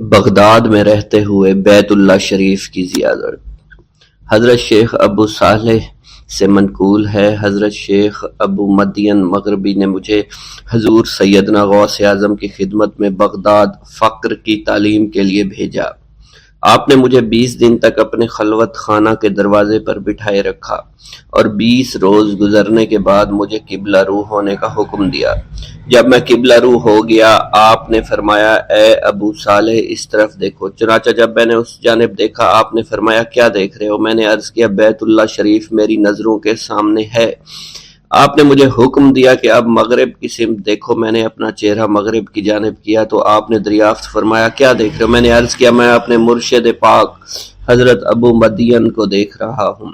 Baghdad میں رہتے ہوئے بیت اللہ شریف کی زیارت۔ حضرت شیخ ابو صالح سے منقول ہے، حضرت شیخ ابو مدین مغربی نے مجھے حضور سیدنا غوث اعظم کی خدمت میں بغداد فقر کی تعلیم کے لیے بھیجا۔ آپ نے مجھے 20 دن تک اپنے خلوت خانہ کے دروازے پر بٹھائے رکھا اور 20 روز گزرنے کے بعد مجھے قبلہ رو ہونے کا حکم دیا۔ جب میں قبلہ رو ہو گیا، آپ نے فرمایا، اے ابو صالح اس طرف دیکھو۔ چنانچہ جب میں نے اس جانب دیکھا، آپ نے فرمایا، کیا دیکھ رہے ہو؟ میں نے عرض کیا، بیت اللہ شریف میری نظروں کے سامنے ہے۔ آپ نے مجھے حکم دیا کہ اب مغرب کی سمت دیکھو۔ میں نے اپنا چہرہ مغرب کی جانب کیا تو آپ نے دریافت فرمایا، کیا دیکھ رہے ہو؟ میں نے عرض کیا، میں اپنے مرشد پاک حضرت ابو مدین کو دیکھ رہا ہوں۔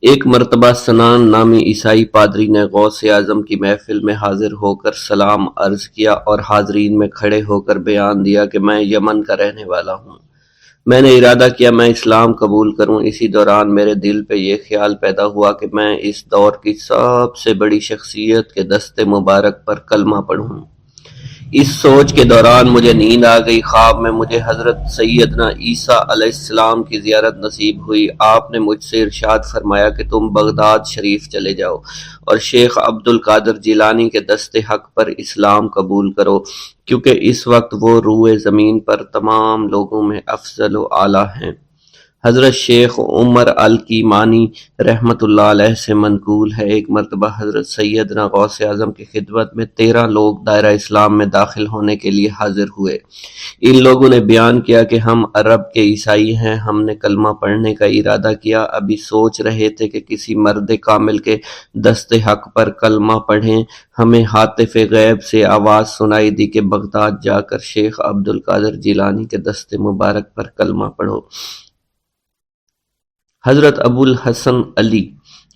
ایک مرتبہ سنان نامی عیسائی پادری نے غوث اعظم کی محفل میں حاضر ہو کر سلام عرض کیا اور حاضرین میں کھڑے ہو کر بیان دیا کہ میں یمن کا رہنے والا ہوں۔ میں نے ارادہ کیا میں اسلام قبول کروں۔ اسی دوران میرے دل پہ یہ خیال پیدا ہوا کہ میں اس دور کی سب سے بڑی شخصیت کے دست مبارک پر کلمہ پڑھوں۔ اس سوچ کے دوران مجھے نیند آ گئی۔ خواب میں مجھے حضرت سیدنا عیسیٰ علیہ السلام کی زیارت نصیب ہوئی۔ آپ نے مجھ سے ارشاد فرمایا کہ تم بغداد شریف چلے جاؤ اور شیخ عبد القادر جیلانی کے دست حق پر اسلام قبول کرو، کیونکہ اس وقت وہ روئے زمین پر تمام لوگوں میں افضل و اعلیٰ ہیں۔ حضرت شیخ عمر الکیمانی رحمۃ اللہ علیہ سے منقول ہے، ایک مرتبہ حضرت سیدنا غوث اعظم کی خدمت میں 13 لوگ دائرہ اسلام میں داخل ہونے کے لیے حاضر ہوئے۔ ان لوگوں نے بیان کیا کہ ہم عرب کے عیسائی ہیں، ہم نے کلمہ پڑھنے کا ارادہ کیا، ابھی سوچ رہے تھے کہ کسی مرد کامل کے دست حق پر کلمہ پڑھیں۔ ہمیں ہاتف غیب سے آواز سنائی دی کہ بغداد جا کر شیخ عبد القادر جیلانی کے دست مبارک پر کلمہ پڑھو۔ حضرت ابو الحسن علی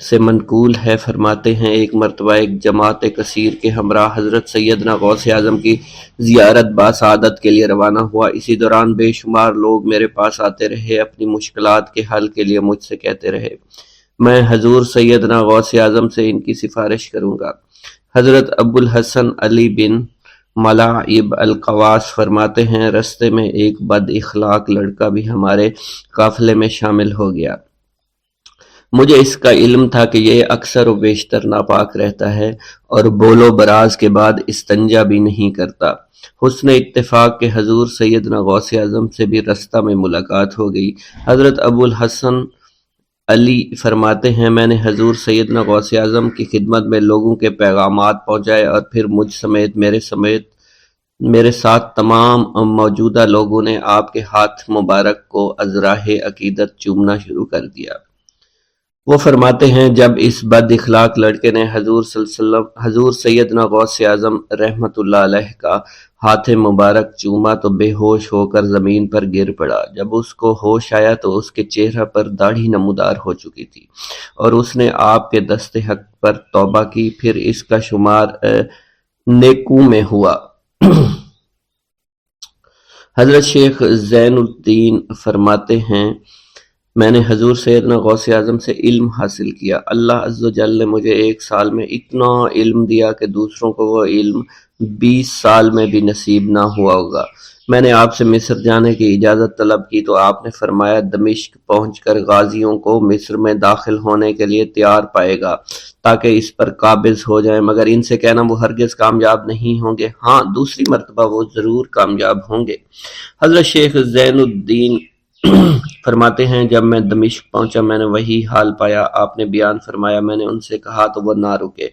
سے منقول ہے، فرماتے ہیں، ایک مرتبہ ایک جماعت کثیر کے ہمراہ حضرت سیدنا غوث اعظم کی زیارت باسعادت کے لیے روانہ ہوا۔ اسی دوران بے شمار لوگ میرے پاس آتے رہے، اپنی مشکلات کے حل کے لیے مجھ سے کہتے رہے، میں حضور سیدنا غوث اعظم سے ان کی سفارش کروں گا۔ حضرت ابو الحسن علی بن ملاعب القواس فرماتے ہیں، رستے میں ایک بد اخلاق لڑکا بھی ہمارے قافلے میں شامل ہو گیا۔ مجھے اس کا علم تھا کہ یہ اکثر و بیشتر ناپاک رہتا ہے اور بول و براز کے بعد استنجا بھی نہیں کرتا۔ حسن اتفاق کے حضور سیدنا غوث اعظم سے بھی رستہ میں ملاقات ہو گئی۔ حضرت ابو الحسن علی فرماتے ہیں، میں نے حضور سیدنا غوث اعظم کی خدمت میں لوگوں کے پیغامات پہنچائے اور پھر مجھ سمیت میرے ساتھ تمام موجودہ لوگوں نے آپ کے ہاتھ مبارک کو ازراہ عقیدت چومنا شروع کر دیا۔ وہ فرماتے ہیں، جب اس بد اخلاق لڑکے نے حضور سیدنا غوث اعظم رحمۃ اللہ علیہ کا ہاتھ مبارک چوما تو بے ہوش ہو کر زمین پر گر پڑا۔ جب اس کو ہوش آیا تو اس کے چہرہ پر داڑھی نمودار ہو چکی تھی اور اس نے آپ کے دست حق پر توبہ کی، پھر اس کا شمار نیکوں میں ہوا۔ حضرت شیخ زین الدین فرماتے ہیں، میں نے حضور سیدنا غوث اعظم سے علم حاصل کیا۔ اللہ عز و جل نے مجھے 1 سال میں اتنا علم دیا کہ دوسروں کو وہ علم 20 سال میں بھی نصیب نہ ہوا ہوگا۔ میں نے آپ سے مصر جانے کی اجازت طلب کی تو آپ نے فرمایا، دمشق پہنچ کر غازیوں کو مصر میں داخل ہونے کے لیے تیار پائے گا تاکہ اس پر قابض ہو جائیں، مگر ان سے کہنا وہ ہرگز کامیاب نہیں ہوں گے، ہاں دوسری مرتبہ وہ ضرور کامیاب ہوں گے۔ حضرت شیخ زین الدین فرماتے ہیں، جب میں دمشق پہنچا میں نے وہی حال پایا۔ آپ نے بیان فرمایا، میں نے ان سے کہا تو وہ نہ رکے۔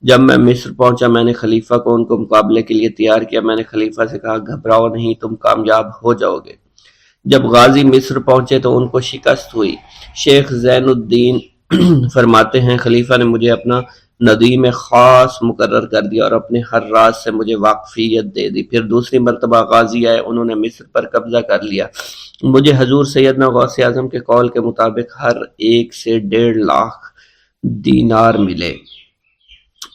جب میں مصر پہنچا میں نے خلیفہ کو ان کو مقابلے کے لیے تیار کیا۔ میں نے خلیفہ سے کہا، گھبراؤ نہیں، تم کامیاب ہو جاؤ گے۔ جب غازی مصر پہنچے تو ان کو شکست ہوئی۔ شیخ زین الدین فرماتے ہیں، خلیفہ نے مجھے اپنا ندیم خاص مقرر کر دیا اور اپنے ہر راز سے مجھے واقفیت دے دی۔ پھر دوسری مرتبہ غازی آئے، انہوں نے مصر پر قبضہ کر لیا۔ مجھے حضور سیدنا غوث اعظم کے قول کے مطابق ہر ایک سے 1.5 لاکھ دینار ملے۔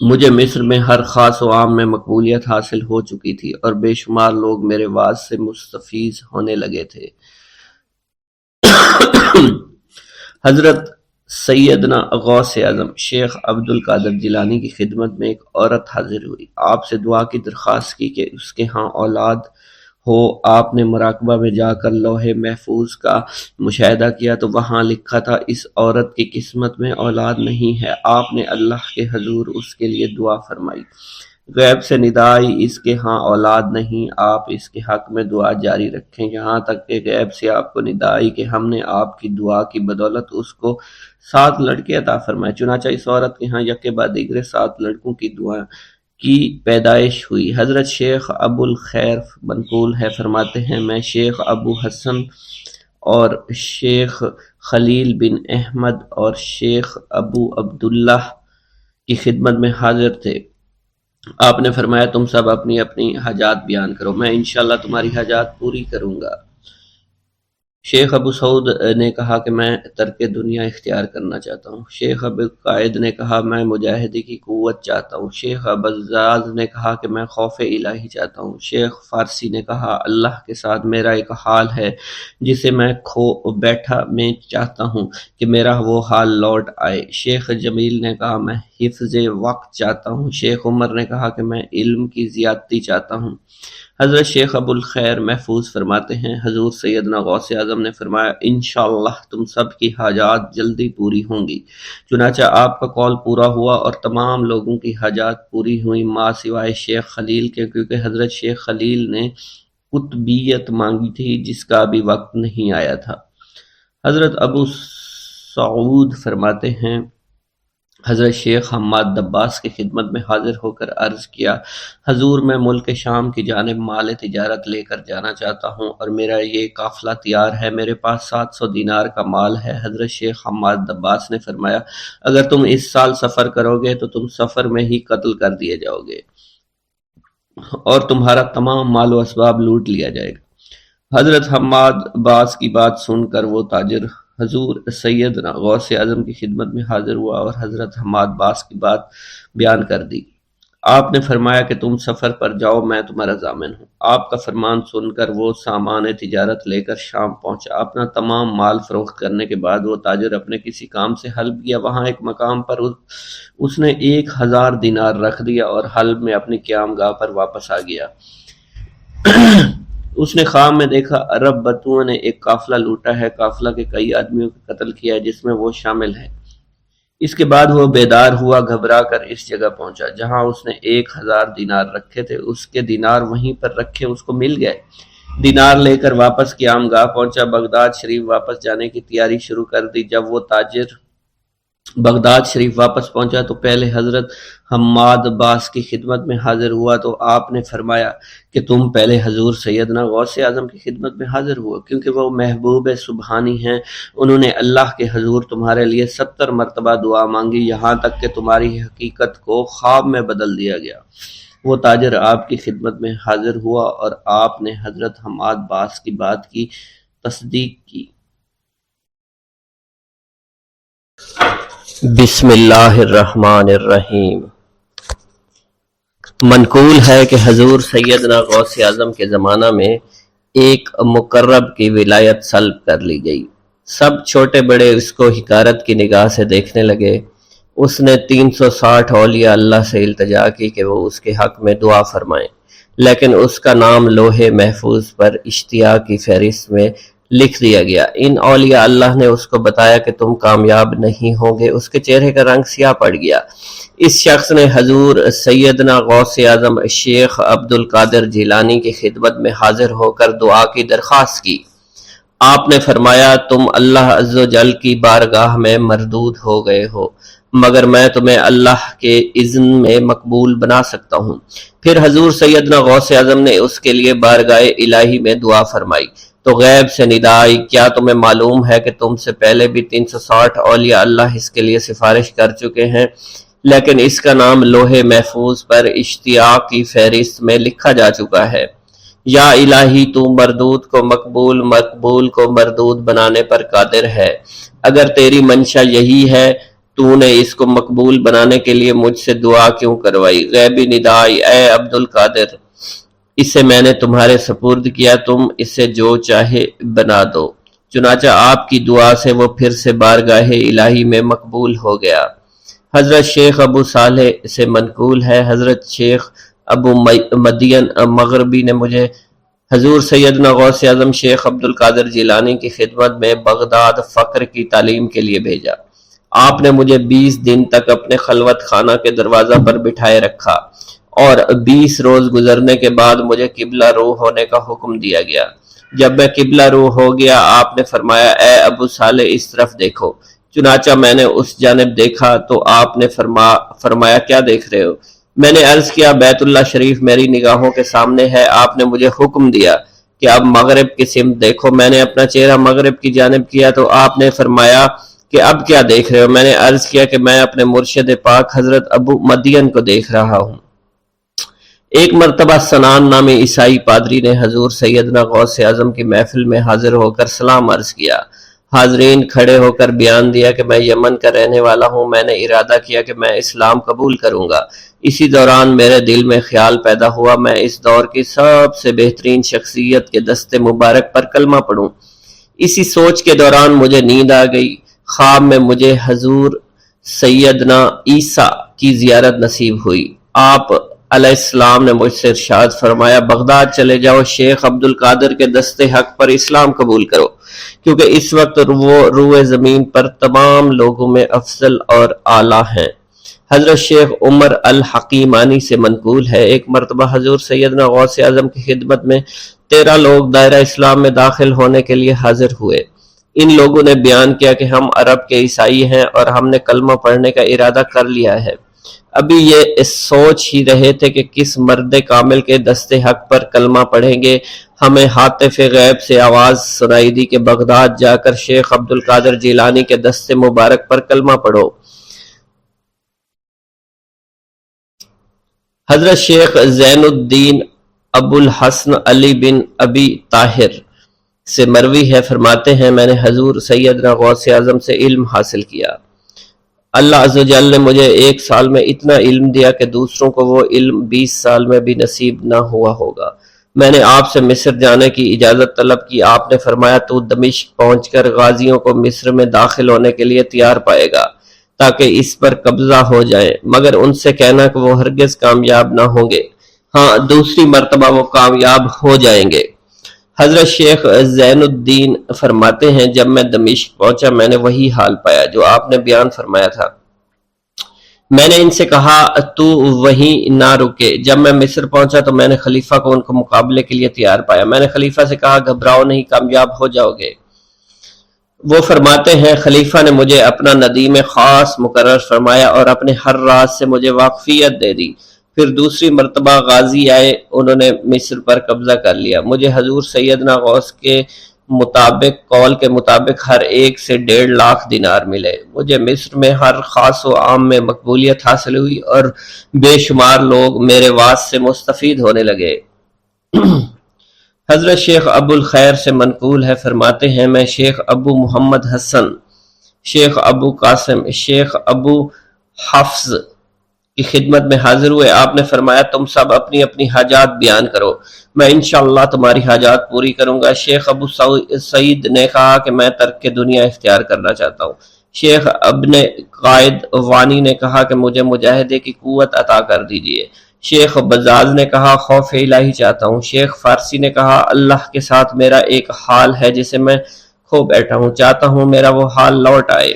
مجھے مصر میں ہر خاص و عام میں مقبولیت حاصل ہو چکی تھی اور بے شمار لوگ میرے واعظ سے مستفیض ہونے لگے تھے۔ حضرت سیدنا غوث اعظم شیخ عبد القادر جیلانی کی خدمت میں ایک عورت حاضر ہوئی۔ آپ سے دعا کی درخواست کی کہ اس کے ہاں اولاد ہو آپ نے مراقبہ میں جا کر لوح محفوظ کا مشاہدہ کیا تو وہاں لکھا تھا اس عورت کی قسمت میں اولاد نہیں ہے۔ آپ نے اللہ کے حضور اس کے لیے دعا فرمائی۔ غیب سے ندا آئی اس کے ہاں اولاد نہیں، آپ اس کے حق میں دعا جاری رکھیں یہاں تک کہ غیب سے آپ کو ندا آئی کہ ہم نے آپ کی دعا کی بدولت اس کو 7 لڑکے عطا فرمائے۔ چنانچہ اس عورت کے ہاں یکے بعد دیگرے 7 لڑکوں کی دعا کی پیدائش ہوئی۔ حضرت شیخ ابو الخیر منقول ہے، فرماتے ہیں میں شیخ ابو حسن اور شیخ خلیل بن احمد اور شیخ ابو عبداللہ کی خدمت میں حاضر تھے۔ آپ نے فرمایا تم سب اپنی اپنی حاجات بیان کرو، میں انشاءاللہ تمہاری حاجات پوری کروں گا۔ شیخ ابو سعود نے کہا کہ میں ترک دنیا اختیار کرنا چاہتا ہوں۔ شیخ ابو قائد نے کہا میں مجاہدی کی قوت چاہتا ہوں۔ شیخ ابوالزاد نے کہا کہ میں خوف الہی چاہتا ہوں۔ شیخ فارسی نے کہا اللہ کے ساتھ میرا ایک حال ہے جسے میں کھو بیٹھا میں چاہتا ہوں کہ میرا وہ حال لوٹ آئے۔ شیخ جمیل نے کہا میں حفظ وقت چاہتا ہوں۔ شیخ عمر نے کہا کہ میں علم کی زیادتی چاہتا ہوں۔ حضرت شیخ ابو الخیر محفوظ فرماتے ہیں حضور سیدنا غوث اعظم نے فرمایا انشاءاللہ تم سب کی حاجات جلدی پوری ہوں گی۔ چنانچہ آپ کا قول پورا ہوا اور تمام لوگوں کی حاجات پوری ہوئیں ماں سوائے شیخ خلیل کے، کیونکہ حضرت شیخ خلیل نے قطبیت مانگی تھی جس کا ابھی وقت نہیں آیا تھا۔ حضرت ابو سعود فرماتے ہیں حضرت شیخ حماد دباس کی خدمت میں حاضر ہو کر عرض کیا حضور میں ملک شام کی جانب مال تجارت لے کر جانا چاہتا ہوں اور میرا یہ قافلہ تیار ہے، میرے پاس 700 دینار کا مال ہے۔ حضرت شیخ حماد دباس نے فرمایا اگر تم اس سال سفر کرو گے تو تم سفر میں ہی قتل کر دیے جاؤ گے اور تمہارا تمام مال و اسباب لوٹ لیا جائے گا۔ حضرت حماد باس کی بات سن کر وہ تاجر حضور سیدنا غوث اعظم کی خدمت میں حاضر ہوا اور حضرت حماد باس کی بات بیان کر دی۔ آپ نے فرمایا کہ تم سفر پر جاؤ میں تمہارا ضامن ہوں۔ آپ کا فرمان سن کر وہ سامان تجارت لے کر شام پہنچا۔ اپنا تمام مال فروخت کرنے کے بعد وہ تاجر اپنے کسی کام سے حلب گیا، وہاں ایک مقام پر اس نے 1000 دینار رکھ دیا اور حلب میں اپنی قیام گاہ پر واپس آ گیا۔ اس نے خواب میں دیکھا عرب بتوؤں نے ایک قافلہ لوٹا ہے، قافلہ کے کئی آدمیوں کو قتل کیا ہے جس میں وہ شامل ہے۔ اس کے بعد وہ بیدار ہوا، گھبرا کر اس جگہ پہنچا جہاں اس نے 1000 دینار رکھے تھے۔ اس کے دینار وہیں پر رکھے اس کو مل گئے۔ دینار لے کر واپس قیام گاہ پہنچا، بغداد شریف واپس جانے کی تیاری شروع کر دی۔ جب وہ تاجر بغداد شریف واپس پہنچا تو پہلے حضرت حماد باس کی خدمت میں حاضر ہوا تو آپ نے فرمایا کہ تم پہلے حضور سیدنا غوث اعظم کی خدمت میں حاضر ہوا، کیونکہ وہ محبوب سبحانی ہیں، انہوں نے اللہ کے حضور تمہارے لیے 70 مرتبہ دعا مانگی یہاں تک کہ تمہاری حقیقت کو خواب میں بدل دیا گیا۔ وہ تاجر آپ کی خدمت میں حاضر ہوا اور آپ نے حضرت حماد باس کی بات کی تصدیق کی۔ بسم اللہ الرحمن الرحیم۔ منقول ہے کہ حضور سیدنا غوث اعظم کے زمانہ میں ایک مقرب کی ولایت سلب کر لی گئی۔ سب چھوٹے بڑے اس کو حقارت کی نگاہ سے دیکھنے لگے۔ اس نے 360 اولیاء اللہ سے التجا کی کہ وہ اس کے حق میں دعا فرمائیں، لیکن اس کا نام لوح محفوظ پر اشتیاق کی فہرست میں لکھ دیا گیا۔ ان اولیاء اللہ نے اس کو بتایا کہ تم کامیاب نہیں ہوں گے۔ اس کے چہرے کا رنگ سیاہ پڑ گیا۔ اس شخص نے حضور سیدنا غوث اعظم شیخ عبد القادر جیلانی کی خدمت میں حاضر ہو کر دعا کی درخواست کی۔ آپ نے فرمایا تم اللہ عز و جل کی بارگاہ میں مردود ہو گئے ہو، مگر میں تمہیں اللہ کے اذن میں مقبول بنا سکتا ہوں۔ پھر حضور سیدنا غوث اعظم نے اس کے لیے بارگاہ الہی میں دعا فرمائی تو غیب سے ندا آئی کیا تمہیں معلوم ہے کہ تم سے پہلے بھی 360 اولیاء اللہ اس کے لیے سفارش کر چکے ہیں، لیکن اس کا نام لوح محفوظ پر اشتیاق کی فہرست میں لکھا جا چکا ہے۔ یا الہی تو مردود کو مقبول، مقبول کو مردود بنانے پر قادر ہے۔ اگر تیری منشا یہی ہے تو نے اس کو مقبول بنانے کے لیے مجھ سے دعا کیوں کروائی؟ غیبی ندا آئی اے عبد القادر، اسے میں نے تمہارے سپرد کیا، تم اسے جو چاہے بنا دو۔ چنانچہ آپ کی دعا سے وہ پھر سے بارگاہ الہی میں مقبول ہو گیا۔ حضرت شیخ ابو صالح سے منقول ہے حضرت شیخ ابو مدین مغربی نے مجھے حضور سیدنا غوث اعظم شیخ عبد القادر جیلانی کی خدمت میں بغداد فقر کی تعلیم کے لیے بھیجا۔ آپ نے مجھے 20 دن تک اپنے خلوت خانہ کے دروازہ پر بٹھائے رکھا اور 20 روز گزرنے کے بعد مجھے قبلہ رو ہونے کا حکم دیا گیا۔ جب میں قبلہ رو ہو گیا آپ نے فرمایا اے ابو صالح اس طرف دیکھو۔ چنانچہ میں نے اس جانب دیکھا تو آپ نے فرمایا کیا دیکھ رہے ہو؟ میں نے عرض کیا بیت اللہ شریف میری نگاہوں کے سامنے ہے۔ آپ نے مجھے حکم دیا کہ اب مغرب کی سمت دیکھو۔ میں نے اپنا چہرہ مغرب کی جانب کیا تو آپ نے فرمایا کہ اب کیا دیکھ رہے ہو؟ میں نے عرض کیا کہ میں اپنے مرشد پاک حضرت ابو مدین کو دیکھ رہا ہوں۔ ایک مرتبہ سنان نامی عیسائی پادری نے حضور سیدنا غوث اعظم کی محفل میں حاضر ہو کر سلام عرض کیا۔ حاضرین کھڑے ہو کر بیان دیا کہ میں یمن کا رہنے والا ہوں۔ میں نے ارادہ کیا کہ میں اسلام قبول کروں گا۔ اسی دوران میرے دل میں خیال پیدا ہوا میں اس دور کی سب سے بہترین شخصیت کے دست مبارک پر کلمہ پڑھوں۔ اسی سوچ کے دوران مجھے نیند آ گئی۔ خواب میں مجھے حضور سیدنا عیسیٰ کی زیارت نصیب ہوئی۔ آپ علیہ السلام نے مجھ سے ارشاد فرمایا بغداد چلے جاؤ، شیخ عبد القادر کے دست حق پر اسلام قبول کرو، کیونکہ اس وقت وہ روئے زمین پر تمام لوگوں میں افضل اور اعلیٰ ہیں۔ حضرت شیخ عمر الحکیمانی سے منقول ہے ایک مرتبہ حضور سیدنا غوث اعظم کی خدمت میں 13 لوگ دائرہ اسلام میں داخل ہونے کے لیے حاضر ہوئے۔ ان لوگوں نے بیان کیا کہ ہم عرب کے عیسائی ہیں اور ہم نے کلمہ پڑھنے کا ارادہ کر لیا ہے۔ ابھی یہ سوچ ہی رہے تھے کہ کس مرد کامل کے دست حق پر کلمہ پڑھیں گے۔ ہمیں ہاتف غیب سے آواز سنائی دی کہ بغداد جا کر شیخ عبد القادر جیلانی کے دست مبارک پر کلمہ پڑھو۔ حضرت شیخ زین الدین ابو الحسن علی بن ابی طاہر سے مروی ہے، فرماتے ہیں میں نے حضور سیدنا غوث اعظم سے علم حاصل کیا۔ اللہ عز و جل نے مجھے 1 سال میں اتنا علم دیا کہ دوسروں کو وہ علم 20 سال میں بھی نصیب نہ ہوا ہوگا۔ میں نے آپ سے مصر جانے کی اجازت طلب کی۔ آپ نے فرمایا تو دمشق پہنچ کر غازیوں کو مصر میں داخل ہونے کے لیے تیار پائے گا تاکہ اس پر قبضہ ہو جائے، مگر ان سے کہنا کہ وہ ہرگز کامیاب نہ ہوں گے، ہاں دوسری مرتبہ وہ کامیاب ہو جائیں گے۔ حضرت شیخ زین الدین فرماتے ہیں جب میں دمشق پہنچا میں نے وہی حال پایا جو آپ نے بیان فرمایا تھا۔ میں نے ان سے کہا تو وہیں نہ رکے۔ جب میں مصر پہنچا تو میں نے خلیفہ کو ان کو مقابلے کے لیے تیار پایا۔ میں نے خلیفہ سے کہا گھبراؤ نہیں، کامیاب ہو جاؤ گے۔ وہ فرماتے ہیں خلیفہ نے مجھے اپنا ندیم خاص مقرر فرمایا اور اپنے ہر راز سے مجھے واقفیت دے دی۔ پھر دوسری مرتبہ غازی آئے، انہوں نے مصر پر قبضہ کر لیا۔ مجھے حضور سیدنا غوث کے قول کے مطابق ہر ایک سے 1.5 لاکھ دینار ملے۔ مجھے مصر میں ہر خاص و عام میں مقبولیت حاصل ہوئی اور بے شمار لوگ میرے واعظ سے مستفید ہونے لگے۔ حضرت شیخ ابو الخیر سے منقول ہے، فرماتے ہیں میں شیخ ابو محمد حسن، شیخ ابو قاسم، شیخ ابو حفظ کی خدمت میں حاضر ہوئے۔ آپ نے فرمایا تم سب اپنی اپنی حاجات بیان کرو، میں انشاءاللہ تمہاری حاجات پوری کروں گا۔ شیخ ابو سعید نے کہا کہ میں ترک دنیا اختیار کرنا چاہتا ہوں۔ شیخ ابن قائد وانی نے کہا کہ مجھے مجاہدے کی قوت عطا کر دیجئے۔ شیخ بزاز نے کہا خوف الہی چاہتا ہوں۔ شیخ فارسی نے کہا اللہ کے ساتھ میرا ایک حال ہے جسے میں کھو بیٹھا ہوں، چاہتا ہوں میرا وہ حال لوٹ آئے۔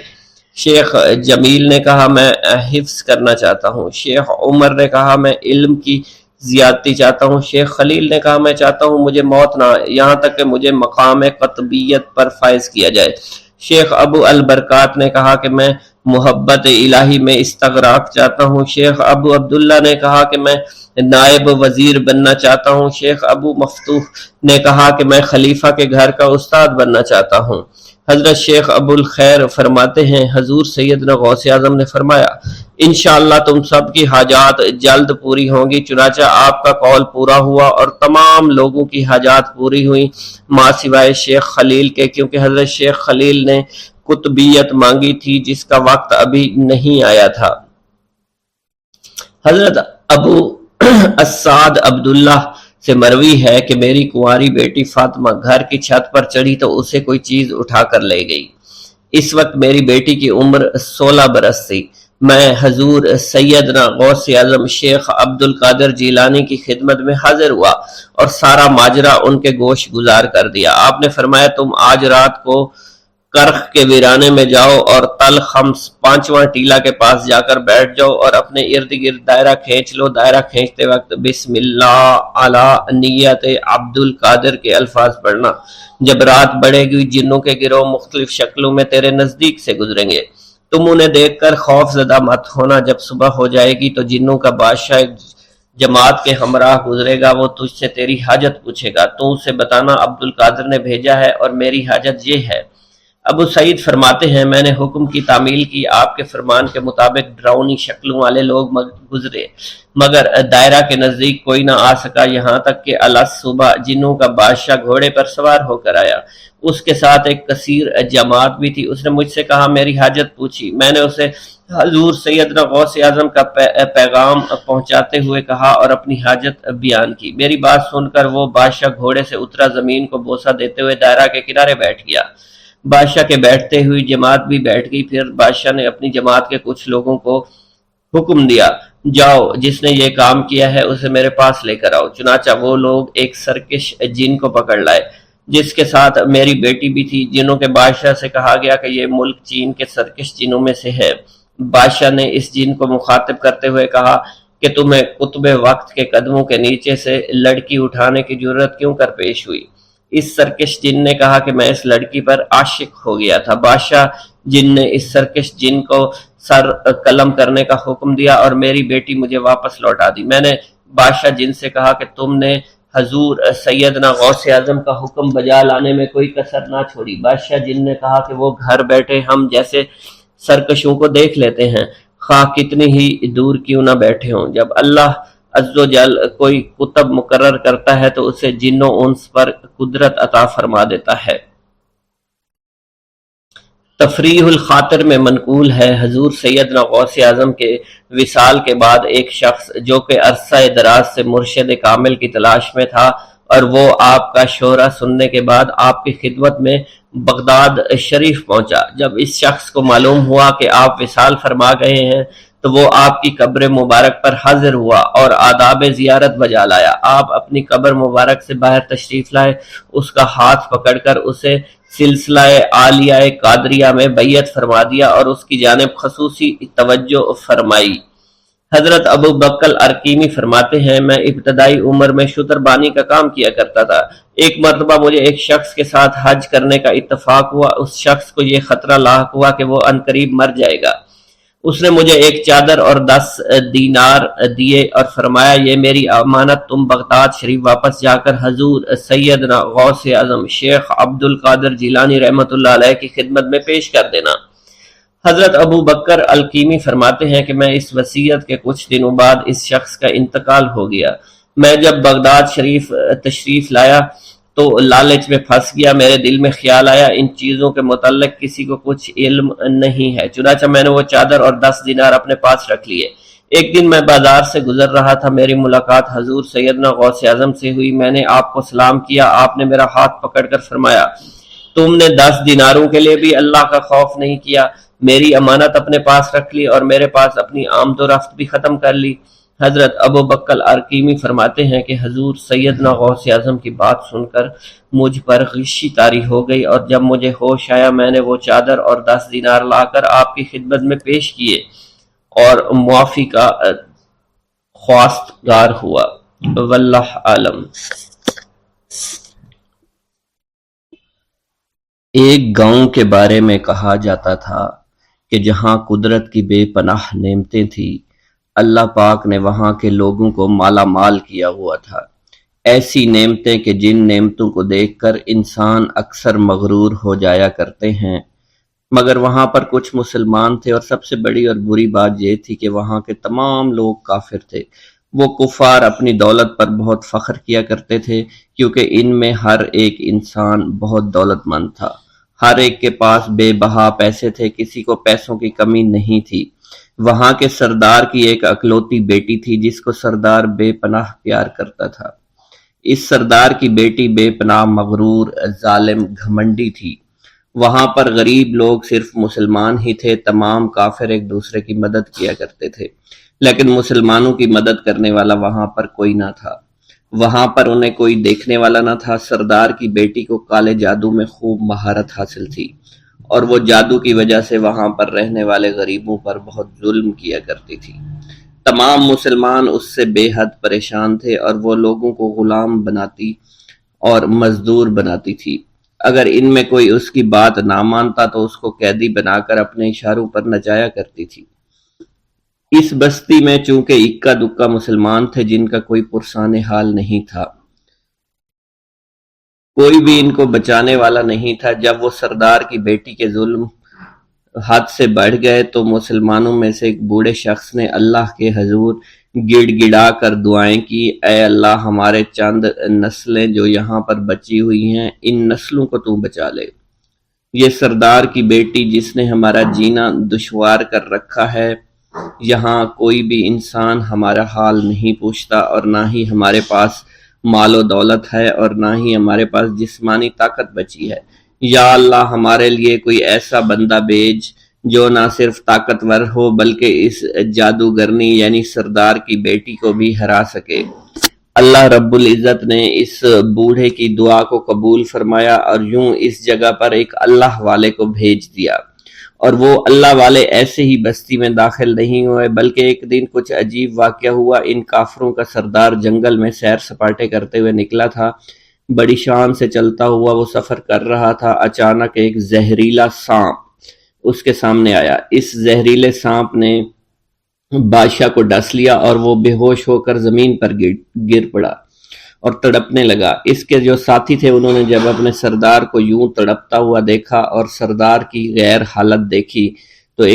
شیخ جمیل نے کہا میں حفظ کرنا چاہتا ہوں۔ شیخ عمر نے کہا میں علم کی زیادتی چاہتا ہوں۔ شیخ خلیل نے کہا میں چاہتا ہوں مجھے موت نہ آئے، یہاں تک کہ مجھے مقام قطبیت پر فائز کیا جائے۔ شیخ ابو البرکات نے کہا کہ میں محبت الہی میں استغراق چاہتا ہوں۔ شیخ ابو عبداللہ نے کہا کہ میں نائب وزیر بننا چاہتا ہوں۔ شیخ ابو مفتوح نے کہا کہ میں خلیفہ کے گھر کا استاد بننا چاہتا ہوں۔ حضرت شیخ ابو الخیر فرماتے ہیں حضور سیدنا غوث اعظم نے فرمایا انشاءاللہ تم سب کی حاجات جلد پوری ہوں گی۔ چنانچہ آپ کا قول پورا ہوا اور تمام لوگوں کی حاجات پوری ہوئیں ماں سوائے شیخ خلیل کے، کیونکہ حضرت شیخ خلیل نے قطبیت مانگی تھی جس کا وقت ابھی نہیں آیا تھا۔ حضرت ابو السعد عبداللہ سے مروی ہے کہ میری کنواری بیٹی فاطمہ گھر کی چھت پر چڑھی تو اسے کوئی چیز اٹھا کر لے گئی۔ اس وقت میری بیٹی کی عمر 16 برس تھی۔ میں حضور سیدنا غوث اعظم شیخ عبد القادر جیلانی کی خدمت میں حاضر ہوا اور سارا ماجرا ان کے گوش گزار کر دیا۔ آپ نے فرمایا تم آج رات کو کرخ کے ویرانے میں جاؤ اور تل خمس 5واں ٹیلا کے پاس جا کر بیٹھ جاؤ اور اپنے ارد گرد دائرہ کھینچ لو۔ دائرہ کھینچتے وقت بسم اللہ علی نیت عبد القادر کے الفاظ پڑھنا۔ جب رات بڑھے گی جنوں کے گروہ مختلف شکلوں میں تیرے نزدیک سے گزریں گے، تم انہیں دیکھ کر خوف زدہ مت ہونا۔ جب صبح ہو جائے گی تو جنوں کا بادشاہ جماعت کے ہمراہ گزرے گا، وہ تجھ سے تیری حاجت پوچھے گا، تو اسے بتانا عبد القادر نے بھیجا ہے اور میری حاجت یہ ہے۔ ابو سعید فرماتے ہیں میں نے حکم کی تعمیل کی، آپ کے فرمان کے مطابق ڈراؤنی شکلوں والے لوگ گزرے مگر دائرہ کے نزدیک کوئی نہ آ سکا، یہاں تک کہ الس صبح جنوں کا بادشاہ گھوڑے پر سوار ہو کر آیا، اس کے ساتھ ایک کثیر جماعت بھی تھی۔ اس نے مجھ سے کہا میری حاجت پوچھی، میں نے اسے حضور سیدنا غوث اعظم کا پیغام پہنچاتے ہوئے کہا اور اپنی حاجت بیان کی۔ میری بات سن کر وہ بادشاہ گھوڑے سے اترا، زمین کو بوسہ دیتے ہوئے دائرہ کے کنارے بیٹھ گیا۔ بادشاہ کے بیٹھتے ہوئی جماعت بھی بیٹھ گئی۔ پھر بادشاہ نے اپنی جماعت کے کچھ لوگوں کو حکم دیا، جاؤ جس نے یہ کام کیا ہے اسے میرے پاس لے کر آؤ۔ چنانچہ وہ لوگ ایک سرکش جن کو پکڑ لائے جس کے ساتھ میری بیٹی بھی تھی۔ جنوں کے بادشاہ سے کہا گیا کہ یہ ملک چین کے سرکش جنوں میں سے ہے۔ بادشاہ نے اس جن کو مخاطب کرتے ہوئے کہا کہ تمہیں قطب وقت کے قدموں کے نیچے سے لڑکی اٹھانے کی جرت کیوں کر پیش ہوئی؟ اس سرکش جن نے کہا کہ میں اس لڑکی پر عاشق ہو گیا تھا۔ بادشاہ جن نے اس سرکش جن کو سر قلم کرنے کا حکم دیا اور میری بیٹی مجھے واپس لوٹا دی۔ میں نے بادشاہ جن سے کہا کہ تم نے حضور سیدنا غوث اعظم کا حکم بجا لانے میں کوئی کسر نہ چھوڑی۔ بادشاہ جن نے کہا کہ وہ گھر بیٹھے ہم جیسے سرکشوں کو دیکھ لیتے ہیں، خواہ کتنی ہی دور کیوں نہ بیٹھے ہوں۔ جب اللہ عز و جل کوئی کتب مقرر کرتا ہے تو اسے جن و انس پر قدرت عطا فرما دیتا ہے۔ تفریح الخاطر میں منقول ہے حضور سیدنا غوث اعظم کے وصال کے بعد ایک شخص جو کہ عرصہ دراز سے مرشد کامل کی تلاش میں تھا اور وہ آپ کا شورا سننے کے بعد آپ کی خدمت میں بغداد شریف پہنچا۔ جب اس شخص کو معلوم ہوا کہ آپ وصال فرما گئے ہیں تو وہ آپ کی قبر مبارک پر حاضر ہوا اور آداب زیارت بجا لایا۔ آپ اپنی قبر مبارک سے باہر تشریف لائے، اس کا ہاتھ پکڑ کر اسے سلسلہ عالیہ قادریہ میں بیعت فرما دیا اور اس کی جانب خصوصی توجہ فرمائی۔ حضرت ابو بکر ارکیمی فرماتے ہیں میں ابتدائی عمر میں شتربانی کا کام کیا کرتا تھا۔ ایک مرتبہ مجھے ایک شخص کے ساتھ حج کرنے کا اتفاق ہوا۔ اس شخص کو یہ خطرہ لاحق ہوا کہ وہ عنقریب مر جائے گا۔ اس نے مجھے ایک چادر اور 10 دینار دیے اور فرمایا یہ میری امانت، تم بغداد شریف واپس جا کر حضور سیدنا غوث اعظم شیخ عبد القادر جیلانی رحمۃ اللہ علیہ کی خدمت میں پیش کر دینا۔ حضرت ابو بکر الکیمی فرماتے ہیں کہ میں اس وصیت کے کچھ دنوں بعد اس شخص کا انتقال ہو گیا۔ میں جب بغداد شریف تشریف لایا تو لالچ میں پھنس گیا۔ میرے دل میں خیال آیا ان چیزوں کے متعلق کسی کو کچھ علم نہیں ہے، چنانچہ میں نے وہ چادر اور 10 دینار اپنے پاس رکھ لیے۔ ایک دن میں بازار سے گزر رہا تھا، میری ملاقات حضور سیدنا غوث اعظم سے ہوئی۔ میں نے آپ کو سلام کیا، آپ نے میرا ہاتھ پکڑ کر فرمایا تم نے 10 دیناروں کے لیے بھی اللہ کا خوف نہیں کیا، میری امانت اپنے پاس رکھ لی اور میرے پاس اپنی آمد و رفت بھی ختم کر لی۔ حضرت ابو بکر ارکیمی فرماتے ہیں کہ حضور سیدنا غوث اعظم کی بات سن کر مجھ پر غشی طاری ہو گئی اور جب مجھے ہوش آیا میں نے وہ چادر اور 10 دینار لا کر آپ کی خدمت میں پیش کیے اور معافی کا خواستگار ہوا۔ واللہ عالم۔ ایک گاؤں کے بارے میں کہا جاتا تھا کہ جہاں قدرت کی بے پناہ نعمتیں تھیں، اللہ پاک نے وہاں کے لوگوں کو مالا مال کیا ہوا تھا۔ ایسی نعمتیں کہ جن نعمتوں کو دیکھ کر انسان اکثر مغرور ہو جایا کرتے ہیں، مگر وہاں پر کچھ مسلمان تھے اور سب سے بڑی اور بری بات یہ تھی کہ وہاں کے تمام لوگ کافر تھے۔ وہ کفار اپنی دولت پر بہت فخر کیا کرتے تھے کیونکہ ان میں ہر ایک انسان بہت دولت مند تھا، ہر ایک کے پاس بے بہا پیسے تھے، کسی کو پیسوں کی کمی نہیں تھی۔ وہاں کے سردار کی ایک اکلوتی بیٹی تھی جس کو سردار بے پناہ پیار کرتا تھا۔ اس سردار کی بیٹی بے پناہ مغرور، ظالم، گھمنڈی تھی۔ وہاں پر غریب لوگ صرف مسلمان ہی تھے، تمام کافر ایک دوسرے کی مدد کیا کرتے تھے، لیکن مسلمانوں کی مدد کرنے والا وہاں پر کوئی نہ تھا۔ وہاں پر انہیں کوئی دیکھنے والا نہ تھا۔ سردار کی بیٹی کو کالے جادو میں خوب مہارت حاصل تھی، اور وہ جادو کی وجہ سے وہاں پر رہنے والے غریبوں پر بہت ظلم کیا کرتی تھی۔ تمام مسلمان اس سے بے حد پریشان تھے، اور وہ لوگوں کو غلام بناتی اور مزدور بناتی تھی۔ اگر ان میں کوئی اس کی بات نہ مانتا تو اس کو قیدی بنا کر اپنے اشاروں پر نچایا کرتی تھی۔ اس بستی میں چونکہ اکا دکا مسلمان تھے جن کا کوئی پرسان حال نہیں تھا، کوئی بھی ان کو بچانے والا نہیں تھا۔ جب وہ سردار کی بیٹی کے ظلم حد سے بڑھ گئے تو مسلمانوں میں سے ایک بوڑھے شخص نے اللہ کے حضور گڑ گڑا کر دعائیں کی، اے اللہ، ہمارے چند نسلیں جو یہاں پر بچی ہوئی ہیں، ان نسلوں کو تو بچا لے۔ یہ سردار کی بیٹی جس نے ہمارا جینا دشوار کر رکھا ہے، یہاں کوئی بھی انسان ہمارا حال نہیں پوچھتا، اور نہ ہی ہمارے پاس مال و دولت ہے، اور نہ ہی ہمارے پاس جسمانی طاقت بچی ہے۔ یا اللہ، ہمارے لیے کوئی ایسا بندہ بھیج جو نہ صرف طاقتور ہو بلکہ اس جادوگرنی یعنی سردار کی بیٹی کو بھی ہرا سکے۔ اللہ رب العزت نے اس بوڑھے کی دعا کو قبول فرمایا، اور یوں اس جگہ پر ایک اللہ والے کو بھیج دیا، اور وہ اللہ والے ایسے ہی بستی میں داخل نہیں ہوئے، بلکہ ایک دن کچھ عجیب واقعہ ہوا۔ ان کافروں کا سردار جنگل میں سیر سپاٹے کرتے ہوئے نکلا تھا، بڑی شان سے چلتا ہوا وہ سفر کر رہا تھا۔ اچانک ایک زہریلا سانپ اس کے سامنے آیا۔ اس زہریلے سانپ نے بادشاہ کو ڈس لیا، اور وہ بے ہوش ہو کر زمین پر گر پڑا اور تڑپنے لگا۔ اس کے جو ساتھی تھے انہوں نے جب اپنے سردار کو یوں تڑپتا ہوا دیکھا اور سردار کی غیر حالت دیکھی تو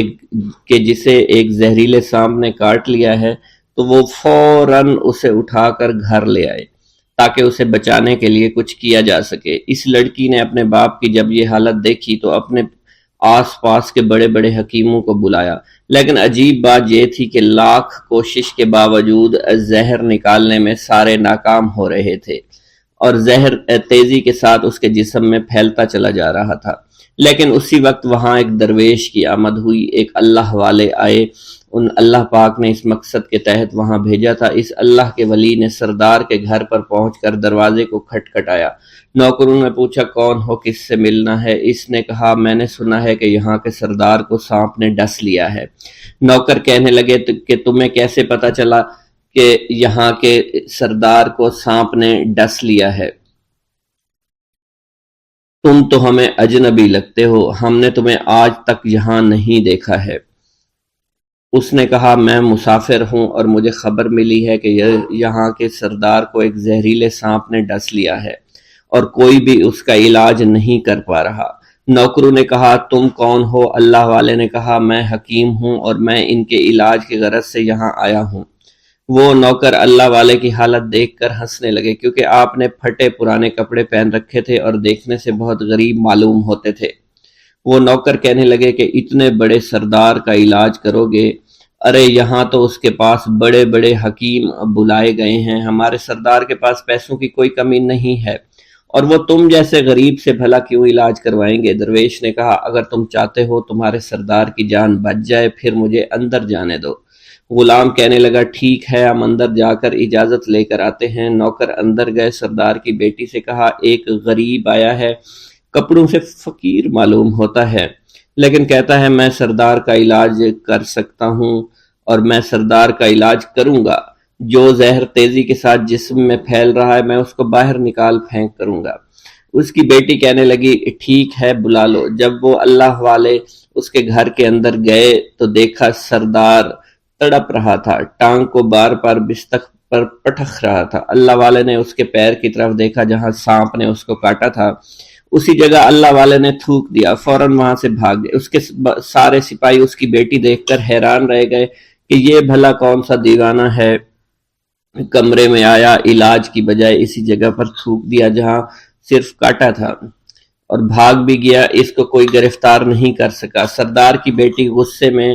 کہ جسے ایک زہریلے سانپ نے کاٹ لیا ہے، تو وہ فوراً اسے اٹھا کر گھر لے آئے تاکہ اسے بچانے کے لیے کچھ کیا جا سکے۔ اس لڑکی نے اپنے باپ کی جب یہ حالت دیکھی تو اپنے آس پاس کے بڑے بڑے حکیموں کو بلایا، لیکن عجیب بات یہ تھی کہ لاکھ کوشش کے باوجود زہر نکالنے میں سارے ناکام ہو رہے تھے، اور زہر تیزی کے ساتھ اس کے جسم میں پھیلتا چلا جا رہا تھا۔ لیکن اسی وقت وہاں ایک درویش کی آمد ہوئی، ایک اللہ والے آئے، ان اللہ پاک نے اس مقصد کے تحت وہاں بھیجا تھا۔ اس اللہ کے ولی نے سردار کے گھر پر پہنچ کر دروازے کو کھٹکھٹایا۔ نوکروں نے پوچھا، کون ہو، کس سے ملنا ہے؟ اس نے کہا، میں نے سنا ہے کہ یہاں کے سردار کو سانپ نے ڈس لیا ہے۔ نوکر کہنے لگے کہ تمہیں کیسے پتا چلا کہ یہاں کے سردار کو سانپ نے ڈس لیا ہے؟ تم تو ہمیں اجنبی لگتے ہو، ہم نے تمہیں آج تک یہاں نہیں دیکھا ہے۔ اس نے کہا، میں مسافر ہوں اور مجھے خبر ملی ہے کہ یہاں کے سردار کو ایک زہریلے سانپ نے ڈس لیا ہے، اور کوئی بھی اس کا علاج نہیں کر پا رہا۔ نوکروں نے کہا، تم کون ہو؟ اللہ والے نے کہا، میں حکیم ہوں اور میں ان کے علاج کی غرض سے یہاں آیا ہوں۔ وہ نوکر اللہ والے کی حالت دیکھ کر ہنسنے لگے، کیونکہ آپ نے پھٹے پرانے کپڑے پہن رکھے تھے اور دیکھنے سے بہت غریب معلوم ہوتے تھے۔ وہ نوکر کہنے لگے کہ اتنے بڑے سردار کا علاج کرو گے؟ ارے یہاں تو اس کے پاس بڑے بڑے حکیم بلائے گئے ہیں، ہمارے سردار کے پاس پیسوں کی کوئی کمی نہیں ہے، اور وہ تم جیسے غریب سے بھلا کیوں علاج کروائیں گے؟ درویش نے کہا، اگر تم چاہتے ہو تمہارے سردار کی جان بچ جائے پھر مجھے اندر جانے دو۔ غلام کہنے لگا، ٹھیک ہے، ہم اندر جا کر اجازت لے کر آتے ہیں۔ نوکر اندر گئے، سردار کی بیٹی سے کہا، ایک غریب آیا ہے، کپڑوں سے فقیر معلوم ہوتا ہے، لیکن کہتا ہے میں سردار کا علاج کر سکتا ہوں، اور میں سردار کا علاج کروں گا۔ جو زہر تیزی کے ساتھ جسم میں پھیل رہا ہے میں اس کو باہر نکال پھینک کروں گا۔ اس کی بیٹی کہنے لگی، ٹھیک ہے، بلا لو۔ جب وہ اللہ والے اس کے گھر کے اندر گئے تو دیکھا سردار تڑپ رہا تھا، ٹانگ کو بار بار بستر پر پٹخ رہا تھا۔ اللہ والے نے اس کے پیر کی طرف دیکھا جہاں سانپ نے اس کو کاٹا تھا، اسی جگہ اللہ والے نے تھوک دیا، فوراً وہاں سے بھاگ گئے۔ اس کے سارے سپاہی اس کی بیٹی دیکھ کر حیران رہ گئے کہ یہ بھلا کون سا دیوانہ ہے، کمرے میں آیا، علاج کی بجائے اسی جگہ پر تھوک دیا جہاں صرف کاٹا تھا، اور بھاگ بھی گیا، اس کو کوئی گرفتار نہیں کر سکا۔ سردار کی بیٹی غصے میں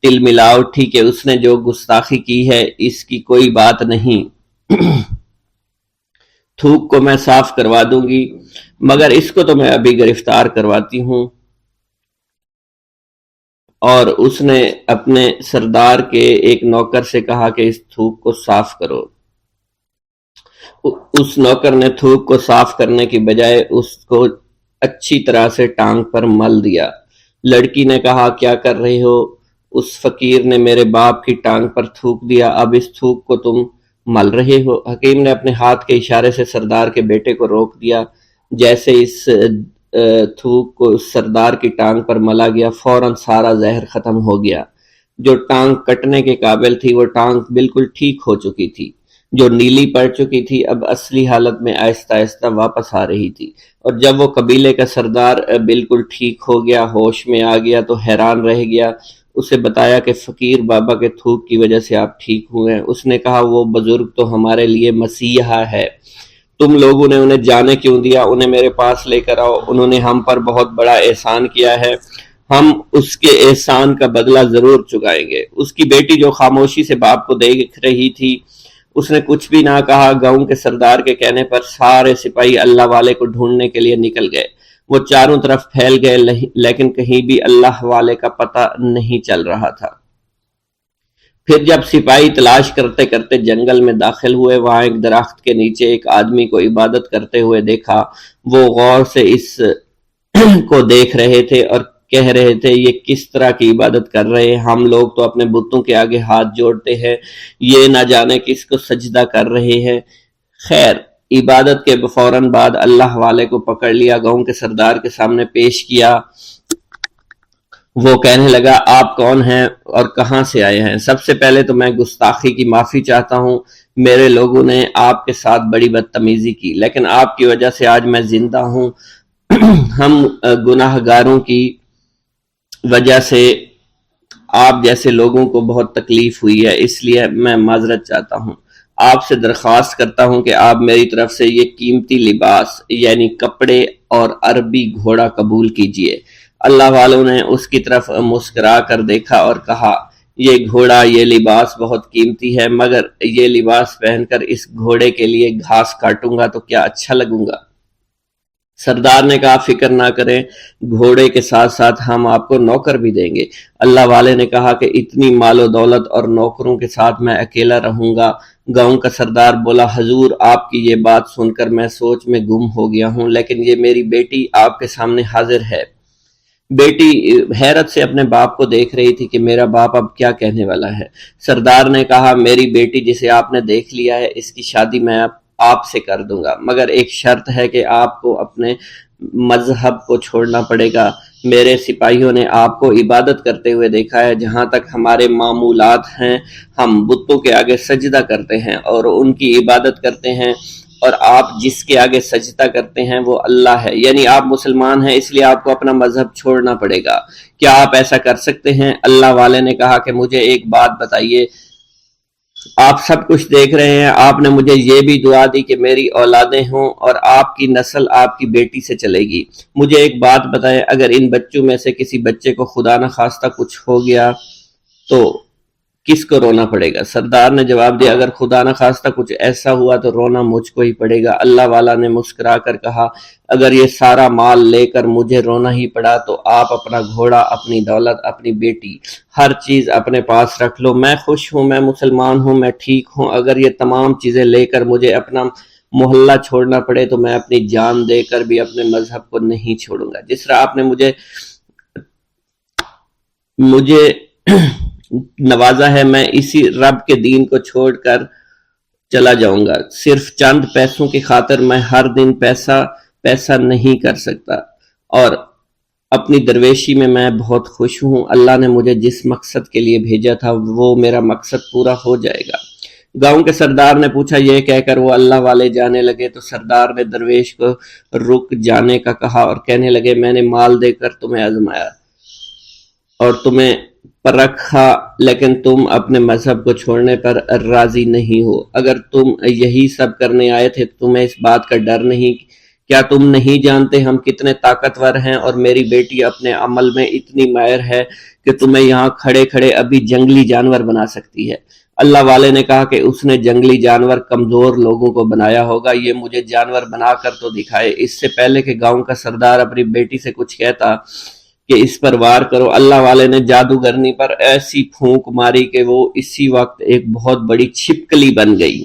تل ملا اٹھی کہ اس نے جو گستاخی کی ہے اس کی کوئی بات نہیں، تھوک کو میں صاف کروا دوں گی، مگر اس کو تو میں ابھی گرفتار کرواتی ہوں۔ اور اس نے اپنے سردار کے ایک نوکر سے کہا کہ اس تھوک کو صاف کرو۔ اس نوکر نے تھوک کو صاف کرنے کی بجائے اس کو اچھی طرح سے ٹانگ پر مل دیا۔ لڑکی نے کہا کیا کر رہی ہو؟ اس فقیر نے میرے باپ کی ٹانگ پر تھوک دیا، اب اس تھوک کو تم مل رہے ہو۔ حکیم نے اپنے ہاتھ کے اشارے سے سردار کے بیٹے کو روک دیا۔ جیسے اس تھوک کو سردار کی ٹانگ پر ملا گیا، فوراً سارا زہر ختم ہو گیا۔ جو ٹانگ کٹنے کے قابل تھی وہ ٹانگ بالکل ٹھیک ہو چکی تھی، جو نیلی پڑ چکی تھی اب اصلی حالت میں آہستہ آہستہ واپس آ رہی تھی۔ اور جب وہ قبیلے کا سردار بالکل ٹھیک ہو گیا، ہوش میں آ گیا، تو حیران رہ گیا۔ اسے بتایا کہ فقیر بابا کے تھوک کی وجہ سے آپ ٹھیک ہوئے ہیں۔ اس نے کہا وہ بزرگ تو ہمارے لیے مسیحا ہے، تم لوگوں نے انہیں جانے کیوں دیا؟ انہیں میرے پاس لے کر آؤ، انہوں نے ہم پر بہت بڑا احسان کیا ہے، ہم اس کے احسان کا بدلہ ضرور چکائیں گے۔ اس کی بیٹی جو خاموشی سے باپ کو دیکھ رہی تھی، اس نے کچھ بھی نہ کہا۔ گاؤں کے سردار کے کہنے پر سارے سپاہی اللہ والے کو ڈھونڈنے کے لیے نکل گئے۔ وہ چاروں طرف پھیل گئے، لیکن کہیں بھی اللہ والے کا پتہ نہیں چل رہا تھا۔ پھر جب سپاہی تلاش کرتے کرتے جنگل میں داخل ہوئے، وہاں ایک درخت کے نیچے ایک آدمی کو عبادت کرتے ہوئے دیکھا۔ وہ غور سے اس کو دیکھ رہے تھے اور کہہ رہے تھے یہ کس طرح کی عبادت کر رہے ہیں؟ ہم لوگ تو اپنے بتوں کے آگے ہاتھ جوڑتے ہیں، یہ نہ جانے کس کو سجدہ کر رہے ہیں۔ خیر، عبادت کے فوراً بعد اللہ والے کو پکڑ لیا، گاؤں کے سردار کے سامنے پیش کیا۔ وہ کہنے لگا آپ کون ہیں اور کہاں سے آئے ہیں؟ سب سے پہلے تو میں گستاخی کی معافی چاہتا ہوں، میرے لوگوں نے آپ کے ساتھ بڑی بدتمیزی کی، لیکن آپ کی وجہ سے آج میں زندہ ہوں۔ ہم گناہ گاروں کی وجہ سے آپ جیسے لوگوں کو بہت تکلیف ہوئی ہے، اس لیے میں معذرت چاہتا ہوں۔ آپ سے درخواست کرتا ہوں کہ آپ میری طرف سے یہ قیمتی لباس یعنی کپڑے اور عربی گھوڑا قبول کیجئے۔ اللہ والوں نے اس کی طرف مسکرا کر دیکھا اور کہا یہ گھوڑا، یہ لباس بہت قیمتی ہے، مگر یہ لباس پہن کر اس گھوڑے کے لیے گھاس کاٹوں گا تو کیا اچھا لگوں گا؟ سردار نے کہا فکر نہ کریں، گھوڑے کے ساتھ ساتھ ہم آپ کو نوکر بھی دیں گے۔ اللہ والے نے کہا کہ اتنی مال و دولت اور نوکروں کے ساتھ میں اکیلا رہوں گا؟ گاؤں کا سردار بولا حضور آپ کی یہ بات سن کر میں سوچ میں گم ہو گیا ہوں، لیکن یہ میری بیٹی آپ کے سامنے حاضر ہے۔ بیٹی حیرت سے اپنے باپ کو دیکھ رہی تھی کہ میرا باپ اب کیا کہنے والا ہے۔ سردار نے کہا میری بیٹی جسے آپ نے دیکھ لیا ہے، اس کی شادی میں آپ سے کر دوں گا، مگر ایک شرط ہے کہ آپ کو اپنے مذہب کو چھوڑنا پڑے گا۔ میرے سپاہیوں نے آپ کو عبادت کرتے ہوئے دیکھا ہے، جہاں تک ہمارے معمولات ہیں ہم بتوں کے آگے سجدہ کرتے ہیں اور ان کی عبادت کرتے ہیں، اور آپ جس کے آگے سجدہ کرتے ہیں وہ اللہ ہے، یعنی آپ مسلمان ہیں، اس لیے آپ کو اپنا مذہب چھوڑنا پڑے گا۔ کیا آپ ایسا کر سکتے ہیں؟ اللہ والے نے کہا کہ مجھے ایک بات بتائیے، آپ سب کچھ دیکھ رہے ہیں، آپ نے مجھے یہ بھی دعا دی کہ میری اولادیں ہوں اور آپ کی نسل آپ کی بیٹی سے چلے گی۔ مجھے ایک بات بتائیں، اگر ان بچوں میں سے کسی بچے کو خدا نہ خواستہ کچھ ہو گیا تو کس کو رونا پڑے گا؟ سردار نے جواب دیا اگر خدا نہ خواستہ کچھ ایسا ہوا تو رونا مجھ کو ہی پڑے گا۔ اللہ والا نے مسکرا کر کہا اگر یہ سارا مال لے کر مجھے رونا ہی پڑا تو آپ اپنا گھوڑا، اپنی دولت، اپنی بیٹی، ہر چیز اپنے پاس رکھ لو۔ میں خوش ہوں، میں مسلمان ہوں، میں ٹھیک ہوں۔ اگر یہ تمام چیزیں لے کر مجھے اپنا محلہ چھوڑنا پڑے تو میں اپنی جان دے کر بھی اپنے مذہب کو نہیں چھوڑوں گا۔ جس طرح آپ نے مجھے نوازا ہے، میں اسی رب کے دین کو چھوڑ کر چلا جاؤں گا۔ صرف چند پیسوں کی خاطر میں ہر دن پیسہ نہیں کر سکتا، اور اپنی درویشی میں بہت خوش ہوں۔ اللہ نے مجھے جس مقصد کے لیے بھیجا تھا وہ میرا مقصد پورا ہو جائے گا۔ گاؤں کے سردار نے پوچھا، یہ کہہ کر وہ اللہ والے جانے لگے تو سردار نے درویش کو رک جانے کا کہا اور کہنے لگے میں نے مال دے کر تمہیں آزمایا اور تمہیں پرکھا، لیکن تم اپنے مذہب کو چھوڑنے پر راضی نہیں ہو۔ اگر تم یہی سب کرنے آئے تھے تو تمہیں اس بات کا ڈر نہیں؟ کیا تم نہیں جانتے ہم کتنے طاقتور ہیں، اور میری بیٹی اپنے عمل میں اتنی ماہر ہے کہ تمہیں یہاں کھڑے کھڑے ابھی جنگلی جانور بنا سکتی ہے۔ اللہ والے نے کہا کہ اس نے جنگلی جانور کمزور لوگوں کو بنایا ہوگا، یہ مجھے جانور بنا کر تو دکھائے۔ اس سے پہلے کہ گاؤں کا سردار اپنی بیٹی سے کچھ کہتا کہ اس پر وار کرو، اللہ والے نے جادوگرنی پر ایسی پھونک ماری کہ وہ اسی وقت ایک بہت بڑی چھپکلی بن گئی۔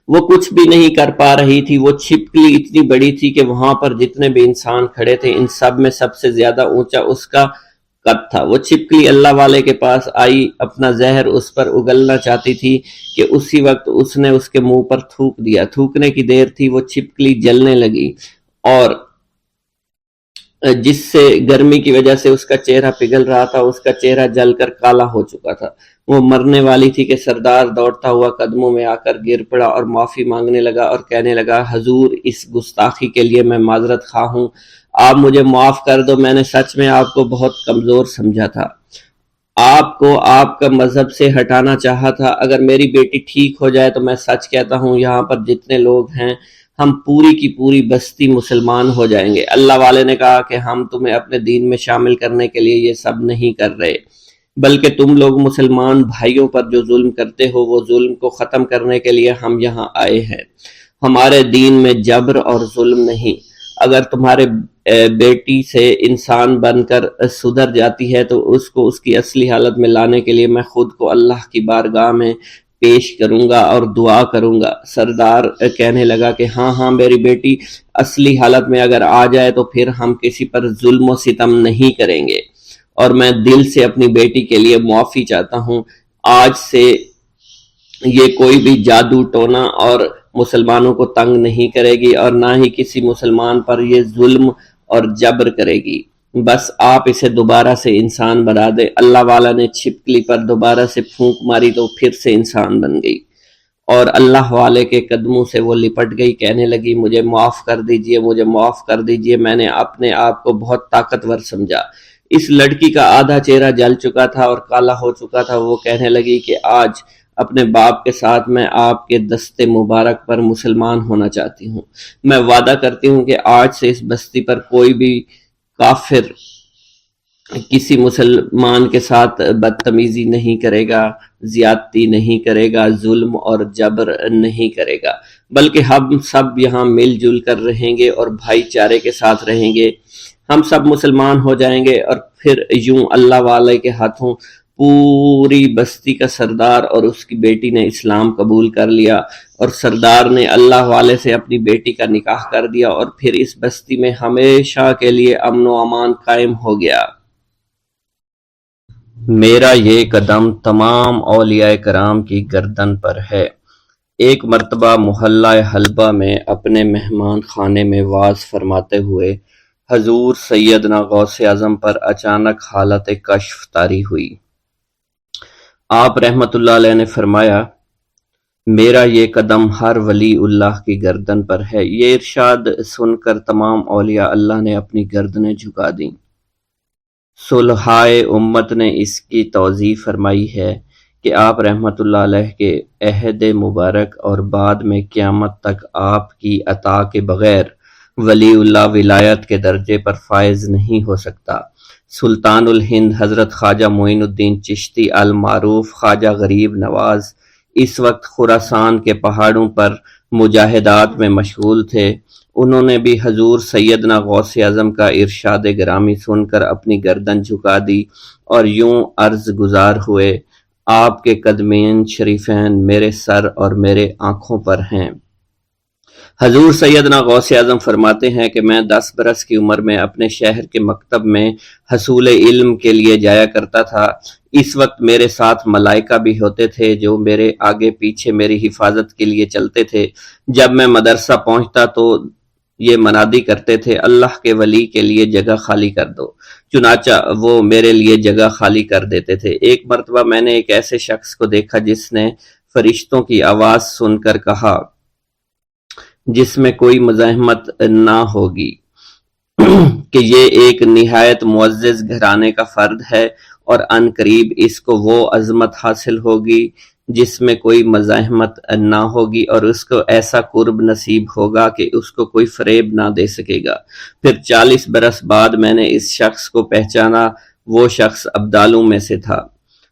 وہ کچھ بھی نہیں کر پا رہی تھی، وہ چھپکلی اتنی بڑی تھی کہ وہاں پر جتنے بھی انسان کھڑے تھے ان سب میں سب سے زیادہ اونچا اس کا قد تھا۔ وہ چھپکلی اللہ والے کے پاس آئی، اپنا زہر اس پر اگلنا چاہتی تھی کہ اسی وقت اس نے اس کے منہ پر تھوک دیا۔ تھوکنے کی دیر تھی، وہ چھپکلی جلنے لگی اور جس سے گرمی کی وجہ سے اس کا چہرہ پگھل رہا تھا، اس کا چہرہ جل کر کالا ہو چکا تھا۔ وہ مرنے والی تھی کہ سردار دوڑتا ہوا قدموں میں آ کر گر پڑا اور معافی مانگنے لگا اور کہنے لگا، حضور اس گستاخی کے لیے میں معذرت خواہ ہوں، آپ مجھے معاف کر دو، میں نے سچ میں آپ کو بہت کمزور سمجھا تھا، آپ کو آپ کا مذہب سے ہٹانا چاہا تھا۔ اگر میری بیٹی ٹھیک ہو جائے تو میں سچ کہتا ہوں یہاں پر جتنے لوگ ہیں ہم پوری کی پوری بستی مسلمان ہو جائیں گے۔ اللہ والے نے کہا کہ ہم تمہیں اپنے دین میں شامل کرنے کے لیے یہ سب نہیں کر رہے، بلکہ تم لوگ مسلمان بھائیوں پر جو ظلم کرتے ہو وہ ظلم کو ختم کرنے کے لیے ہم یہاں آئے ہیں۔ ہمارے دین میں جبر اور ظلم نہیں۔ اگر تمہارے بیٹی سے انسان بن کر سدھر جاتی ہے تو اس کو اس کی اصلی حالت میں لانے کے لیے میں خود کو اللہ کی بارگاہ میں پیش کروں گا اور دعا کروں گا۔ سردار کہنے لگا کہ ہاں میری بیٹی اصلی حالت میں اگر آ جائے تو پھر ہم کسی پر ظلم و ستم نہیں کریں گے، اور میں دل سے اپنی بیٹی کے لیے معافی چاہتا ہوں۔ آج سے یہ کوئی بھی جادو ٹونا اور مسلمانوں کو تنگ نہیں کرے گی اور نہ ہی کسی مسلمان پر یہ ظلم اور جبر کرے گی، بس آپ اسے دوبارہ سے انسان بنا دے۔ اللہ والا نے چھپکلی پر دوبارہ سے پھونک ماری تو پھر سے انسان بن گئی اور اللہ والے کے قدموں سے وہ لپٹ گئی، کہنے لگی، مجھے معاف کر دیجئے، مجھے معاف کر دیجئے، میں نے اپنے آپ کو بہت طاقتور سمجھا۔ اس لڑکی کا آدھا چہرہ جل چکا تھا اور کالا ہو چکا تھا۔ وہ کہنے لگی کہ آج اپنے باپ کے ساتھ میں آپ کے دست مبارک پر مسلمان ہونا چاہتی ہوں۔ میں وعدہ کرتی ہوں کہ آج سے اس بستی پر کوئی بھی کافر کسی مسلمان کے ساتھ بدتمیزی نہیں کرے گا، زیادتی نہیں کرے گا، ظلم اور جبر نہیں کرے گا، بلکہ ہم سب یہاں مل جل کر رہیں گے اور بھائی چارے کے ساتھ رہیں گے۔ ہم سب مسلمان ہو جائیں گے اور پھر یوں اللہ والے کے ہاتھوں پوری بستی کا سردار اور اس کی بیٹی نے اسلام قبول کر لیا اور سردار نے اللہ والے سے اپنی بیٹی کا نکاح کر دیا اور پھر اس بستی میں ہمیشہ کے لیے امن و امان قائم ہو گیا۔ میرا یہ قدم تمام اولیاء کرام کی گردن پر ہے۔ ایک مرتبہ محلہ حلبہ میں اپنے مہمان خانے میں واز فرماتے ہوئے حضور سیدنا غوث اعظم پر اچانک حالت کشف طاری ہوئی۔ آپ رحمت اللہ علیہ نے فرمایا، میرا یہ قدم ہر ولی اللہ کی گردن پر ہے۔ یہ ارشاد سن کر تمام اولیاء اللہ نے اپنی گردنیں جھکا دیں۔ صلحائے امت نے اس کی توضیح فرمائی ہے کہ آپ رحمت اللہ علیہ کے عہد مبارک اور بعد میں قیامت تک آپ کی عطا کے بغیر ولی اللہ ولایت کے درجے پر فائز نہیں ہو سکتا۔ سلطان الہند حضرت خواجہ معین الدین چشتی المعروف خواجہ غریب نواز اس وقت خراسان کے پہاڑوں پر مجاہدات میں مشغول تھے۔ انہوں نے بھی حضور سیدنا غوث اعظم کا ارشاد گرامی سن کر اپنی گردن جھکا دی اور یوں عرض گزار ہوئے، آپ کے قدمین شریفین میرے سر اور میرے آنکھوں پر ہیں۔ حضور سیدنا غوث اعظم فرماتے ہیں کہ میں 10 برس کی عمر میں اپنے شہر کے مکتب میں حصول علم کے لیے جایا کرتا تھا۔ اس وقت میرے ساتھ ملائکہ بھی ہوتے تھے جو میرے آگے پیچھے میری حفاظت کے لیے چلتے تھے۔ جب میں مدرسہ پہنچتا تو یہ منادی کرتے تھے، اللہ کے ولی کے لیے جگہ خالی کر دو، چنانچہ وہ میرے لیے جگہ خالی کر دیتے تھے۔ ایک مرتبہ میں نے ایک ایسے شخص کو دیکھا جس نے فرشتوں کی آواز سن کر کہا، جس میں کوئی مزاحمت نہ ہوگی، کہ یہ ایک نہایت معزز گھرانے کا فرد ہے اور عن قریب اس کو وہ عظمت حاصل ہوگی جس میں کوئی مزاحمت نہ ہوگی اور اس کو ایسا قرب نصیب ہوگا کہ اس کو کوئی فریب نہ دے سکے گا۔ پھر 40 برس بعد میں نے اس شخص کو پہچانا، وہ شخص ابدالوں میں سے تھا۔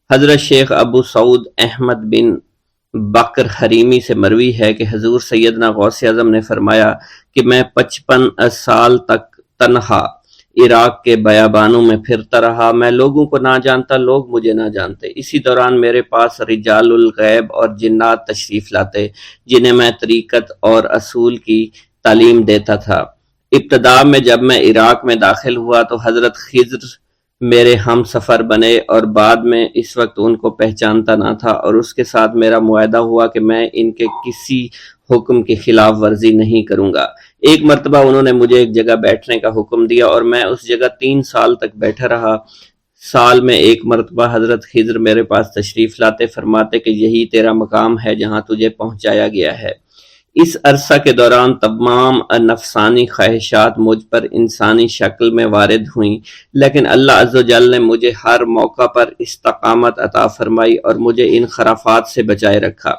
حضرت شیخ ابو سعود احمد بن بکر حریمی سے مروی ہے کہ حضور سیدنا غوث اعظم نے فرمایا کہ میں 55 سال تک تنہا عراق کے بیابانوں میں پھرتا رہا، میں لوگوں کو نہ جانتا، لوگ مجھے نہ جانتے۔ اسی دوران میرے پاس رجال الغیب اور جنات تشریف لاتے جنہیں میں طریقت اور اصول کی تعلیم دیتا تھا۔ ابتدا میں جب میں عراق میں داخل ہوا تو حضرت خضر میرے ہم سفر بنے اور بعد میں اس وقت ان کو پہچانتا نہ تھا، اور اس کے ساتھ میرا معاہدہ ہوا کہ میں ان کے کسی حکم کی خلاف ورزی نہیں کروں گا۔ ایک مرتبہ انہوں نے مجھے ایک جگہ بیٹھنے کا حکم دیا اور میں اس جگہ 3 سال تک بیٹھا رہا۔ سال میں ایک مرتبہ حضرت خضر میرے پاس تشریف لاتے، فرماتے کہ یہی تیرا مقام ہے جہاں تجھے پہنچایا گیا ہے۔ اس عرصہ کے دوران تمام نفسانی خواہشات مجھ پر انسانی شکل میں وارد ہوئیں، لیکن اللہ عز و جل نے مجھے ہر موقع پر استقامت عطا فرمائی اور مجھے ان خرافات سے بچائے رکھا۔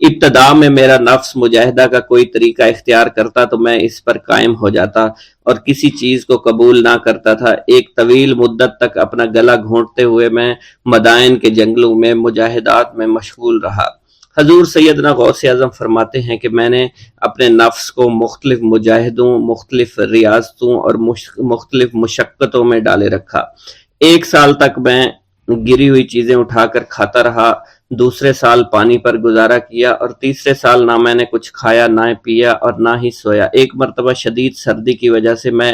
ابتدا میں میرا نفس مجاہدہ کا کوئی طریقہ اختیار کرتا تو میں اس پر قائم ہو جاتا اور کسی چیز کو قبول نہ کرتا تھا۔ ایک طویل مدت تک اپنا گلا گھونٹتے ہوئے میں مدائن کے جنگلوں میں مجاہدات میں مشغول رہا۔ حضور سیدنا غوث اعظم فرماتے ہیں کہ میں نے اپنے نفس کو مختلف مجاہدوں، مختلف ریاضتوں اور مختلف مشقتوں میں ڈالے رکھا۔ 1 سال تک میں گری ہوئی چیزیں اٹھا کر کھاتا رہا، دوسرے سال پانی پر گزارا کیا، اور تیسرے سال نہ میں نے کچھ کھایا، نہ پیا اور نہ ہی سویا۔ ایک مرتبہ شدید سردی کی وجہ سے میں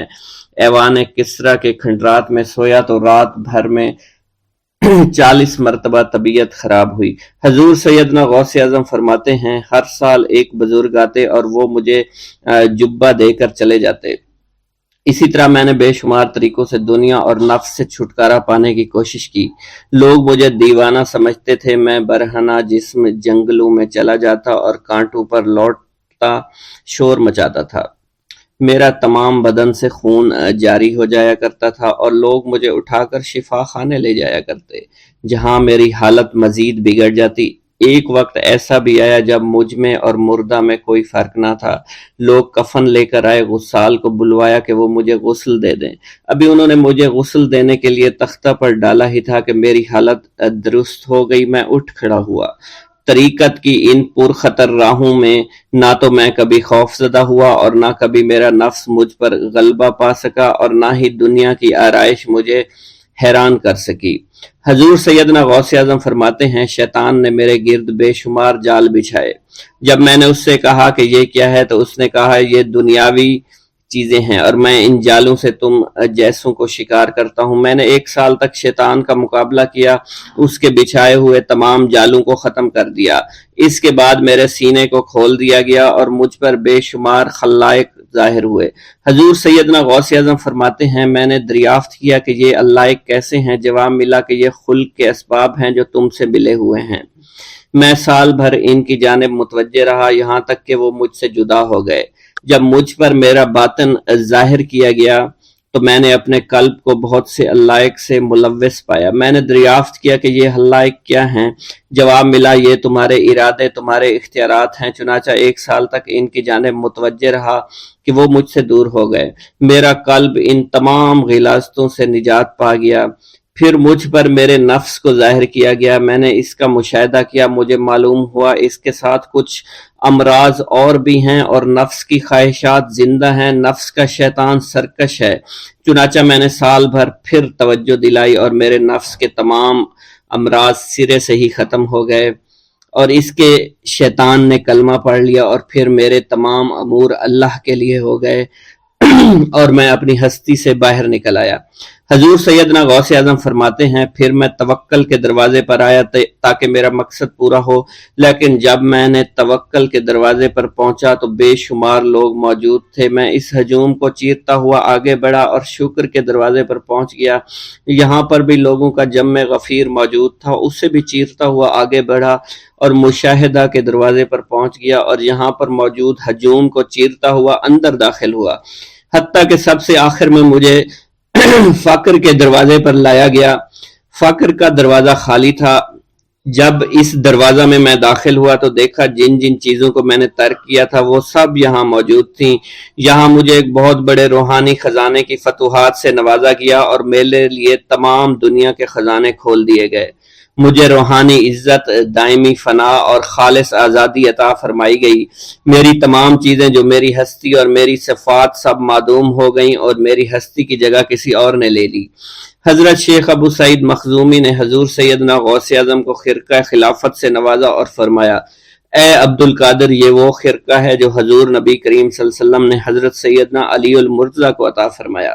ایوان کسریٰ کے کھنڈرات میں سویا تو رات بھر میں 40 مرتبہ طبیعت خراب ہوئی۔ حضور سیدنا غوث اعظم فرماتے ہیں ہر سال ایک بزرگ آتے اور وہ مجھے جبہ دے کر چلے جاتے۔ اسی طرح میں نے بے شمار طریقوں سے دنیا اور نفس سے چھٹکارا پانے کی کوشش کی۔ لوگ مجھے دیوانہ سمجھتے تھے۔ میں برہنہ جسم جنگلوں میں چلا جاتا اور کانٹوں پر لوٹتا شور مچاتا تھا۔ میرا تمام بدن سے خون جاری ہو جایا کرتا تھا اور لوگ مجھے اٹھا کر شفا خانے لے جایا کرتے، جہاں میری حالت مزید بگڑ جاتی۔ ایک وقت ایسا بھی آیا جب مجھ میں اور مردہ میں کوئی فرق نہ تھا۔ لوگ کفن لے کر آئے، غسال کو بلوایا کہ وہ مجھے غسل دے دیں۔ ابھی انہوں نے مجھے غسل دینے کے لیے تختہ پر ڈالا ہی تھا کہ میری حالت درست ہو گئی۔ میں اٹھ کھڑا ہوا۔ طریقت کی ان پرخطر راہوں میں نہ تو میں کبھی خوف زدہ ہوا اور نہ کبھی میرا نفس مجھ پر غلبہ پا سکا، اور نہ ہی دنیا کی آرائش مجھے حیران کر سکی۔ حضور سیدنا غوث اعظم فرماتے ہیں شیطان نے میرے گرد بے شمار جال بچھائے۔ جب میں نے اس سے کہا کہ یہ کیا ہے تو اس نے کہا یہ دنیاوی چیزیں ہیں اور میں ان جالوں سے تم جیسوں کو شکار کرتا ہوں۔ میں نے 1 سال تک شیطان کا مقابلہ کیا، اس کے بچھائے ہوئے تمام جالوں کو ختم کر دیا۔ اس کے بعد میرے سینے کو کھول دیا گیا اور مجھ پر بے شمار خلائق ظاہر ہوئے۔ حضور سیدنا غوث اعظم فرماتے ہیں میں نے دریافت کیا کہ یہ علائق کیسے ہیں؟ جواب ملا کہ یہ خلق کے اسباب ہیں جو تم سے ملے ہوئے ہیں۔ میں سال بھر ان کی جانب متوجہ رہا، یہاں تک کہ وہ مجھ سے جدا ہو گئے۔ جب مجھ پر میرا باطن ظاہر کیا گیا تو میں نے اپنے قلب کو بہت سے علائق سے ملوث پایا۔ میں نے دریافت کیا کہ یہ علائق کیا ہیں؟ جواب ملا یہ تمہارے ارادے، تمہارے اختیارات ہیں۔ چنانچہ 1 سال تک ان کی جانب متوجہ رہا کہ وہ مجھ سے دور ہو گئے۔ میرا قلب ان تمام غلاظتوں سے نجات پا گیا۔ پھر مجھ پر میرے نفس کو ظاہر کیا گیا، میں نے اس کا مشاہدہ کیا، مجھے معلوم ہوا اس کے ساتھ کچھ امراض اور بھی ہیں اور نفس کی خواہشات زندہ ہیں، نفس کا شیطان سرکش ہے۔ چنانچہ میں نے سال بھر پھر توجہ دلائی اور میرے نفس کے تمام امراض سرے سے ہی ختم ہو گئے اور اس کے شیطان نے کلمہ پڑھ لیا اور پھر میرے تمام امور اللہ کے لیے ہو گئے اور میں اپنی ہستی سے باہر نکل آیا۔ حضور سیدنا غوث اعظم فرماتے ہیں پھر میں توکل کے دروازے پر آیا تاکہ میرا مقصد پورا ہو، لیکن جب میں نے توکل کے دروازے پر پہنچا تو بے شمار لوگ موجود تھے۔ میں اس ہجوم کو چیرتا ہوا آگے بڑھا اور شکر کے دروازے پر پہنچ گیا، یہاں پر بھی لوگوں کا جمع غفیر موجود تھا، اسے بھی چیرتا ہوا آگے بڑھا اور مشاہدہ کے دروازے پر پہنچ گیا اور یہاں پر موجود ہجوم کو چیرتا ہوا اندر داخل ہوا، حتیٰ کہ سب سے آخر میں مجھے فقر کے دروازے پر لایا گیا۔ فقر کا دروازہ خالی تھا۔ جب اس دروازہ میں داخل ہوا تو دیکھا جن جن چیزوں کو میں نے ترک کیا تھا وہ سب یہاں موجود تھیں۔ یہاں مجھے ایک بہت بڑے روحانی خزانے کی فتوحات سے نوازا گیا اور میرے لیے تمام دنیا کے خزانے کھول دیے گئے۔ مجھے روحانی عزت، دائمی فنا اور خالص آزادی عطا فرمائی گئی۔ میری تمام چیزیں جو میری ہستی اور میری صفات سب معدوم ہو گئیں اور میری ہستی کی جگہ کسی اور نے لے لی۔ حضرت شیخ ابو سعید مخزومی نے حضور سیدنا غوث اعظم کو خرقہ خلافت سے نوازا اور فرمایا، اے عبد القادر، یہ وہ خرقہ ہے جو حضور نبی کریم صلی اللہ علیہ وسلم نے حضرت سیدنا علی المرتضیٰ کو عطا فرمایا،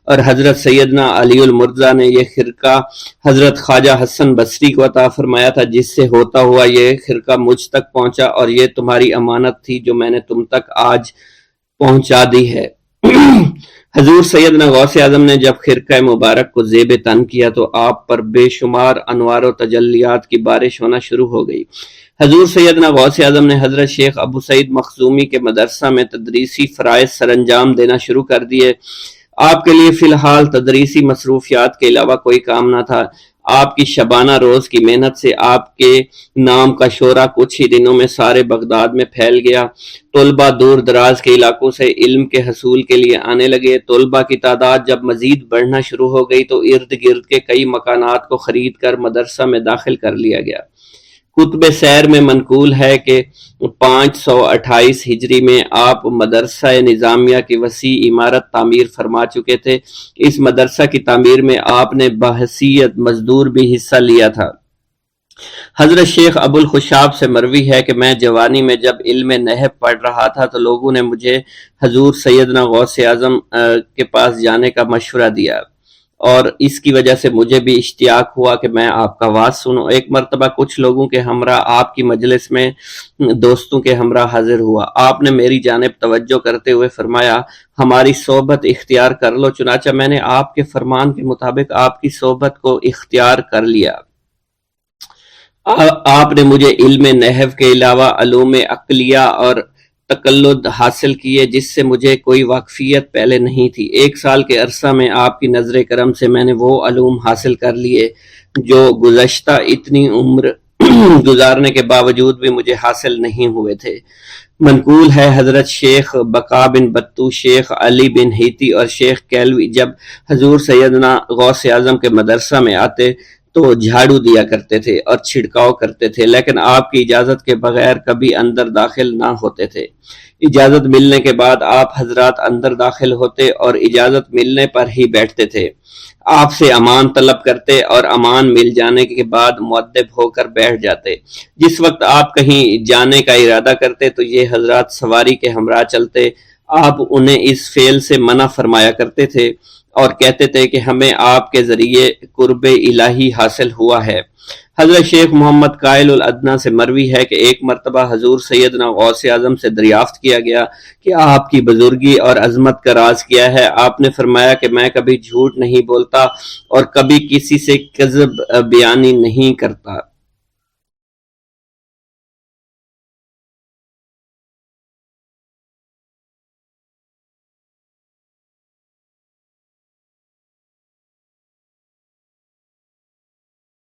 اور حضرت سیدنا علی المرتضیٰ نے یہ خرقہ حضرت خواجہ حسن بصری کو عطا فرمایا تھا، جس سے ہوتا ہوا یہ خرقہ مجھ تک پہنچا، اور یہ تمہاری امانت تھی جو میں نے تم تک آج پہنچا دی ہے۔ حضور سیدنا غوث اعظم نے جب خرقہ مبارک کو زیب تن کیا تو آپ پر بے شمار انوار و تجلیات کی بارش ہونا شروع ہو گئی۔ حضور سیدنا غوث اعظم نے حضرت شیخ ابو سعید مخزومی کے مدرسہ میں تدریسی فرائض سر انجام دینا شروع کر دیے۔ آپ کے لیے فی الحال تدریسی مصروفیات کے علاوہ کوئی کام نہ تھا۔ آپ کی شبانہ روز کی محنت سے آپ کے نام کا شعرہ کچھ ہی دنوں میں سارے بغداد میں پھیل گیا۔ طلبہ دور دراز کے علاقوں سے علم کے حصول کے لیے آنے لگے۔ طلبہ کی تعداد جب مزید بڑھنا شروع ہو گئی تو ارد گرد کے کئی مکانات کو خرید کر مدرسہ میں داخل کر لیا گیا۔ کتب سیر میں منقول ہے کہ 528 ہجری میں آپ مدرسہ نظامیہ کی وسیع عمارت تعمیر فرما چکے تھے۔ اس مدرسہ کی تعمیر میں آپ نے بحیثیت مزدور بھی حصہ لیا تھا۔ حضرت شیخ ابو الخشاب سے مروی ہے کہ میں جوانی میں جب علم نحو پڑھ رہا تھا تو لوگوں نے مجھے حضور سیدنا غوث اعظم کے پاس جانے کا مشورہ دیا، اور اس کی وجہ سے مجھے بھی اشتیاق ہوا کہ میں آپ کا واز سنوں۔ ایک مرتبہ کچھ لوگوں کے ہمراہ آپ کی مجلس میں دوستوں کے ہمراہ حاضر ہوا۔ آپ نے میری جانب توجہ کرتے ہوئے فرمایا، ہماری صحبت اختیار کر لو۔ چنانچہ میں نے آپ کے فرمان کے مطابق آپ کی صحبت کو اختیار کر لیا۔ آپ نے مجھے علم نحو کے علاوہ علوم عقلیہ اور تقلد حاصل کیے، جس سے مجھے کوئی واقفیت پہلے نہیں تھی۔ 1 سال کے عرصہ میں آپ کی نظر کرم سے میں نے وہ علوم حاصل کر لیے جو گزشتہ اتنی عمر گزارنے کے باوجود بھی مجھے حاصل نہیں ہوئے تھے۔ منقول ہے حضرت شیخ بقا بن بطو، شیخ علی بن ہیتی اور شیخ کیلوی جب حضور سیدنا غوث اعظم کے مدرسہ میں آتے تو جھاڑو دیا کرتے تھے اور چھڑکاؤ کرتے تھے، لیکن آپ کی اجازت کے بغیر کبھی اندر داخل نہ ہوتے تھے۔ اجازت ملنے کے بعد آپ حضرات اندر داخل ہوتے اور اجازت ملنے پر ہی بیٹھتے تھے۔ آپ سے امان طلب کرتے اور امان مل جانے کے بعد مؤدب ہو کر بیٹھ جاتے۔ جس وقت آپ کہیں جانے کا ارادہ کرتے تو یہ حضرات سواری کے ہمراہ چلتے۔ آپ انہیں اس فعل سے منع فرمایا کرتے تھے اور کہتے تھے کہ ہمیں آپ کے ذریعے قرب الہی حاصل ہوا ہے۔ حضرت شیخ محمد قائل الادنیٰ سے مروی ہے کہ ایک مرتبہ حضور سیدنا غوث اعظم سے دریافت کیا گیا کہ آپ کی بزرگی اور عظمت کا راز کیا ہے۔ آپ نے فرمایا کہ میں کبھی جھوٹ نہیں بولتا اور کبھی کسی سے کذب بیانی نہیں کرتا۔